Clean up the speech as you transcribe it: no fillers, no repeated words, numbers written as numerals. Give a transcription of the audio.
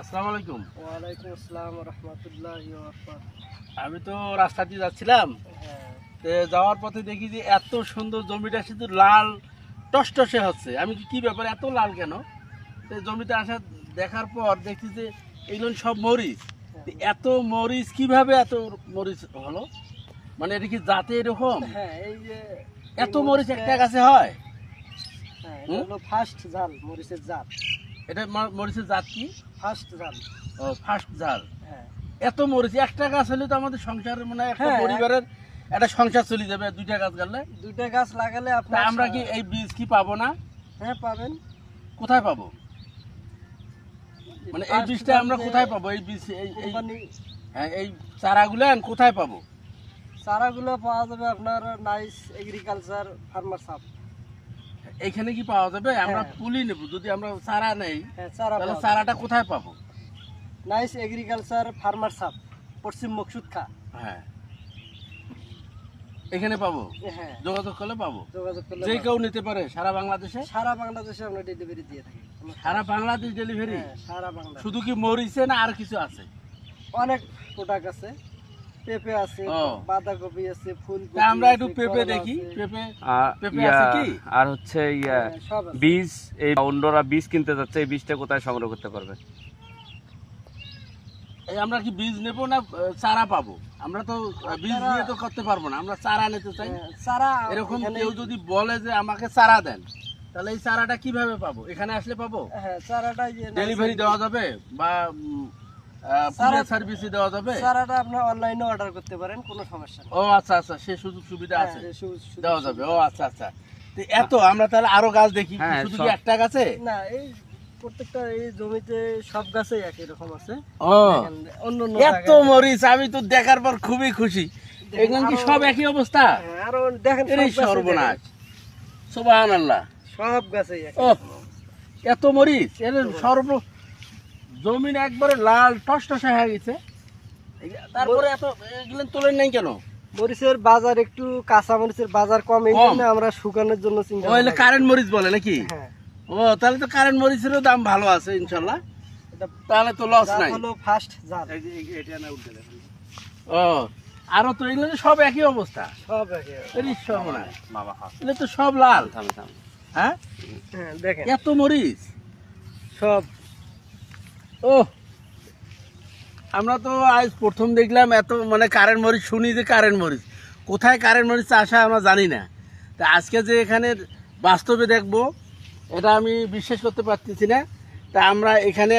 আসসালামু আলাইকুম। ওয়ালাইকুম আসসালাম রহমতুল্লাহি ওয়া বারাকাতুহু। আমি তো রাস্তা দিয়ে যাচ্ছিলাম, হ্যাঁ তো যাওয়ার পথে দেখি যে এত সুন্দর জমিটা শুধু লাল টসটসে হচ্ছে। আমি কি ব্যাপার এত লাল কেন? তো জমিতে আসা দেখার পর দেখছি যে এগুলো সব মরিচ। তো এত মরিচ কিভাবে এত মরিচ হলো? মানে এটা কি জাতে এরকম? হ্যাঁ এই যে এত মরিচ একটা গাছে হয়? হ্যাঁ এটা হলো ফার্স্ট জাল, মরিচের জাত। এটা মরিচের জাত কি? ফার্স্ট জাল। ও, ফার্স্ট জাল। হ্যাঁ এত মরিচ একটা গাছ হলে তো আমাদের সংসারের মানে একটা হ্যাঁ, পরিবারের একটা সংসার চলে যাবে দুইটা গাছ গাড়লে। দুইটা গাছ লাগালে তা আপনার আমরা কি এই বীজ কি পাবো না? হ্যাঁ পাবেন। কোথায় পাবো? মানে এই বীজটা আমরা কোথায় পাবো? এই বীজ এই চারাগুলো কোথায় পাবো? চারাগুলো পাওয়া যাবে আপনার নাইস এগ্রিকালচার ফার্মার সাপ। এইখানে কি পাওয়া যাবে? আমরা হ্যাঁ। পুলি নেব, যদি আমরা চারা নেই হ্যাঁ চারা তাহলে চারাটা কোথায় পাবো? নাইস এগ্রিকালচার ফার্মার সাপ, পশ্চিম মকসুদ খা। হ্যাঁ, এখানে পাবো, হ্যাঁ যোগাযোগ করলে পাবো। যোগাযোগ করলে যে পাবেন। কেউ নিতে পারে সারা বাংলাদেশে? সারা বাংলাদেশে আমরা ডেলিভারি দিয়ে থাকি। সারা বাংলাদেশ ডেলিভারি? হ্যাঁ সারা বাংলাদেশ। শুধু কি মরিচে না আর কিছু আছে? অনেক প্রোডাক্ট আছে, পেঁপে আছে, ও। বাঁধাকপি আছে, ফুলকপি তা আমরা একটু আছে, পেঁপে করলা দেখি। আছে। পেঁপে আছে কি? আর হচ্ছে হ্যাঁ, সব আছে। বীজ, এই অন্যরা বীজ কিনতে যাচ্ছে, এই বীজটা কোথায় সংগ্রহ করতে পারবে? এই আমরা কি বীজ নেবো না চারা পাবো? আমরা তো বীজ আপনারা- নিয়ে তো করতে পারবো না, আমরা চারা নিতে চাই। হ্যাঁ, চারা এরকম এখানে- কেউ যদি বলে যে আমাকে চারা দেন, তাহলে এই চারাটা কিভাবে পাবো? এখানে আসলে পাবো? হ্যাঁ চারাটা যে ডেলিভারি দেওয়া যাবে বা চারা- সার্ভিসে দেওয়া যাবে? চারাটা আপনি অনলাইনে অর্ডার করতে পারেন, কোনো সমস্যা নেই। ও আচ্ছা আচ্ছা, সে সুযোগ সুবিধা হ্যাঁ, আছে, সুযোগ দেওয়া যাবে। ও আচ্ছা আচ্ছা। তো এত আমরা তাহলে আরো গাছ দেখি, হ্যাঁ, শুধু কি সব- একটা গাছে? না, এই প্রত্যেকটা এই জমিতে সব গাছেই একই রকম আছে। ও, দেখেন, অন্য অন্য এত জায়গায়- মরিচ! আমি তো দেখার পর খুবই খুশি। দেখেন, এগুলো কি আরো- সব একই অবস্থা? হ্যাঁ, আরো দেখেন সব এরই গাছেই সর্বনাশ, দেখেন, সুবহানাল্লাহ। সব গাছেই একই। ও, এত মরিচ! এর জমিন একবারে লাল টসটসে হয়ে গেছে। তারপরে এত এগুলো তোলেন নাই কেন? মরিচের বাজার একটু, কাঁচা মরিচের বাজার কম, এই কম? জন্য আমরা শুকানোর জন্য চিন্তা ও, এলে কারেন্ট মরিচ বলে নাকি? হ্যাঁ ও, তাহলে তো কারেন্ট মরিচেরও দাম ভালো আছে ইনশাল্লাহ, এটা তাহলে তো লস জাত নাই। হলো ফার্স্ট জাত। ও, আরো তো এগুলো তো সব একই অবস্থা। সব একই। এরই সর্বনাশ, বাবা হাত এগুলো তো সব লাল। থামে থামে। হ্যাঁ, হ্যাঁ দেখেন এত মরিচ! সব। ও, আমরা তো আজ প্রথম দেখলাম এত, মানে কারেন্ট মরিচ শুনি যে কারেন্ট মরিচ, কোথায় কারেন্ট মরিচ আসা আমরা জানি না। তা আজকে যে এখানে বাস্তবে দেখবো, এটা আমি বিশ্বাস করতে পারতেছি না। তা আমরা এখানে